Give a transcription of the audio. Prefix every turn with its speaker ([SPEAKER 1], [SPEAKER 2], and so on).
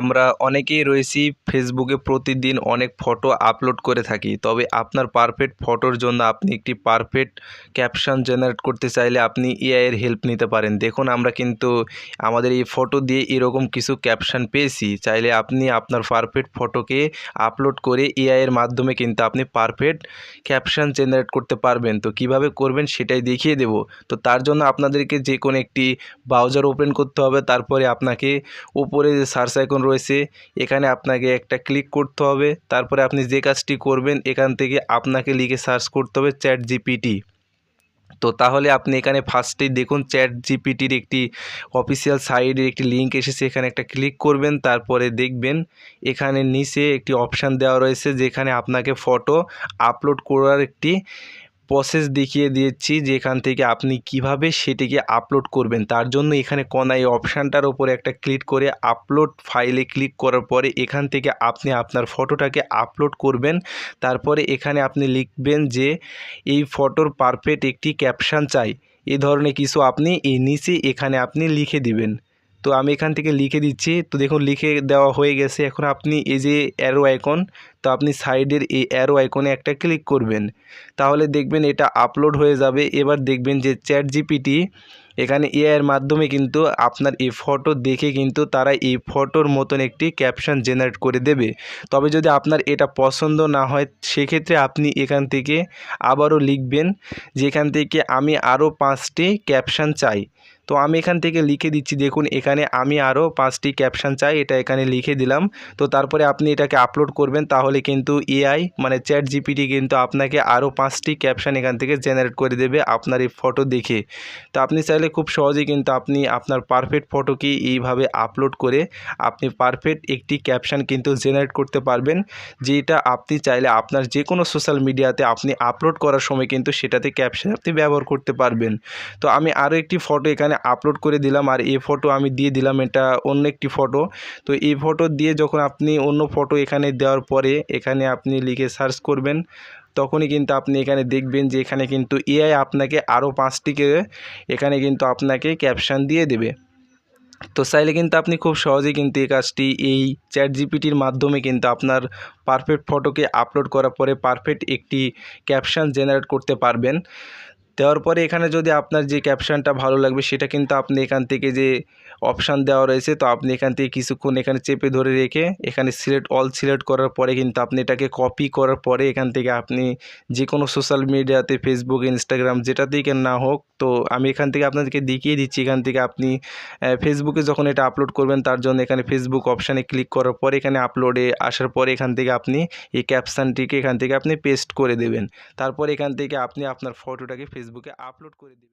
[SPEAKER 1] আমরা অনেকেই রয়েছি ফেসবুকে প্রতিদিন অনেক ফটো আপলোড করে থাকি, তবে আপনার পারফেক্ট ফটোর জন্য আপনি একটি পারফেক্ট ক্যাপশন জেনারেট করতে চাইলে আপনি এআই এর হেল্প নিতে পারেন। দেখুন আমরা কিন্তু আমাদের এই ফটো দিয়ে এরকম কিছু ক্যাপশন পেয়েছি। চাইলে আপনি আপনার পারফেক্ট ফটোকে আপলোড করে এআই এর মাধ্যমে কিন্তু আপনি পারফেক্ট ক্যাপশন জেনারেট করতে পারবেন। তো কিভাবে করবেন সেটাই দেখিয়ে দেব। তো তার জন্য আপনাদেরকে যে কোনো একটি ব্রাউজার ওপেন করতে হবে, তারপরে আপনাকে উপরে যে সার্চ আইকন রয়েছে এখানে আপনাকে একটা ক্লিক করতে হবে। তারপরে আপনি যে কাজটি করবেন এখান থেকে আপনাকে লিখে সার্চ করতে হবে চ্যাট জিপিটি। তো তাহলে আপনি এখানে ফার্স্টেই দেখুন চ্যাট জিপিটির একটি অফিসিয়াল সাইটের একটি লিঙ্ক এসেছে, এখানে একটা ক্লিক করবেন। তারপরে দেখবেন এখানে নিচে একটি অপশান দেওয়া রয়েছে যেখানে আপনাকে ফটো আপলোড করার একটি প্রসেস দেখিয়ে দিয়েছি, যেখান থেকে আপনি কিভাবে সেটিকে আপলোড করবেন। তার জন্য এখানে কোনায় অপশানটার উপরে একটা ক্লিক করে আপলোড ফাইলে ক্লিক করার পরে এখান থেকে আপনি আপনার ফটোটাকে আপলোড করবেন। তারপরে এখানে আপনি লিখবেন যে এই ফটোর পারফেক্ট একটি ক্যাপশন চাই, এই ধরনের কিছু আপনি এই নিচে এখানে আপনি লিখে দিবেন। তো আমি এখান থেকে লিখে দিচ্ছি। তো দেখুন লিখে দেওয়া হয়ে গেছে। এখন আপনি এই যে অ্যারো আইকন, তো আপনি সাইডের এই অ্যারো আইকনে একটা ক্লিক করবেন, তাহলে দেখবেন এটা আপলোড হয়ে যাবে। এবার দেখবেন যে চ্যাট জিপিটি এখানে এআই এর মাধ্যমে কিন্তু আপনার এই ফটো দেখে কিন্তু তারা এই ফটোর মতন একটি ক্যাপশন জেনারেট করে দেবে। তবে যদি আপনার এটা পছন্দ না হয় সেক্ষেত্রে আপনি এখান থেকে আবারও লিখবেন যেখান থেকে আমি আরও 5টি ক্যাপশন চাই। তো আমি এখান থেকে লিখে দিচ্ছি, দেখুন এখানে আমি আরও 5টি ক্যাপশন চাই, এটা এখানে লিখে দিলাম। তো তারপরে আপনি এটাকে আপলোড করবেন, তাহলে কিন্তু এআই মানে চ্যাট জিপিটি কিন্তু আপনাকে আরও 5টি ক্যাপশন এখান থেকে জেনারেট করে দেবে আপনার এই ফটো দেখে। তো আপনি চাইলে খুব সহজেই কিন্তু আপনি আপনার পারফেক্ট ফটোকে এইভাবে আপলোড করে আপনি পারফেক্ট একটি ক্যাপশন কিন্তু জেনারেট করতে পারবেন, যেটা আপনি চাইলে আপনার যে কোনো সোশ্যাল মিডিয়াতে আপনি আপলোড করার সময় কিন্তু সেটাতে ক্যাপশন আপনি ব্যবহার করতে পারবেন। তো আমি আরও একটি ফটো এখানে আপলোড করে দিলাম, আর এই ফটো আমি দিয়ে দিলাম এটা অন্য একটি ফটো। তো এই ফটো দিয়ে যখন আপনি অন্য ফটো এখানে দেওয়ার পরে এখানে আপনি লিখে সার্চ করবেন, তখনই কিন্তু আপনি এখানে দেখবেন যে এখানে কিন্তু এআই আপনাকে আরও 5টিকে এখানে কিন্তু আপনাকে ক্যাপশন দিয়ে দেবে। তো চাইলে কিন্তু আপনি খুব সহজেই কিন্তু এই কাজটি এই চ্যাট জিপিটির মাধ্যমে কিন্তু আপনার পারফেক্ট ফটোকে আপলোড করার পরে পারফেক্ট একটি ক্যাপশন জেনারেট করতে পারবেন। দেওয়ার পরে এখানে যদি আপনার যে ক্যাপশনটা ভালো লাগবে সেটা কিন্তু আপনি এখান থেকে যে অপশান দেওয়া রয়েছে, তো আপনি এখান থেকে কিছুক্ষণ এখানে চেপে ধরে রেখে এখানে সিলেক্ট অল সিলেক্ট করার পরে কিন্তু আপনি এটাকে কপি করার পরে এখান থেকে আপনি যে কোনো সোশ্যাল মিডিয়াতে ফেসবুক ইনস্টাগ্রাম যেটাতেই কেন না হোক, তো আমি এখান থেকে আপনাদেরকে দেখিয়ে দিচ্ছি। এখান থেকে আপনি ফেসবুকে যখন এটা আপলোড করবেন তার জন্য এখানে ফেসবুক অপশানে ক্লিক করার পরে এখানে আপলোডে আসার পরে এখান থেকে আপনি এই ক্যাপশনটিকে এখান থেকে আপনি পেস্ট করে দেবেন। তারপর এখান থেকে আপনি আপনার ফটোটাকে ফেসবুকে আপলোড করে দিবেন।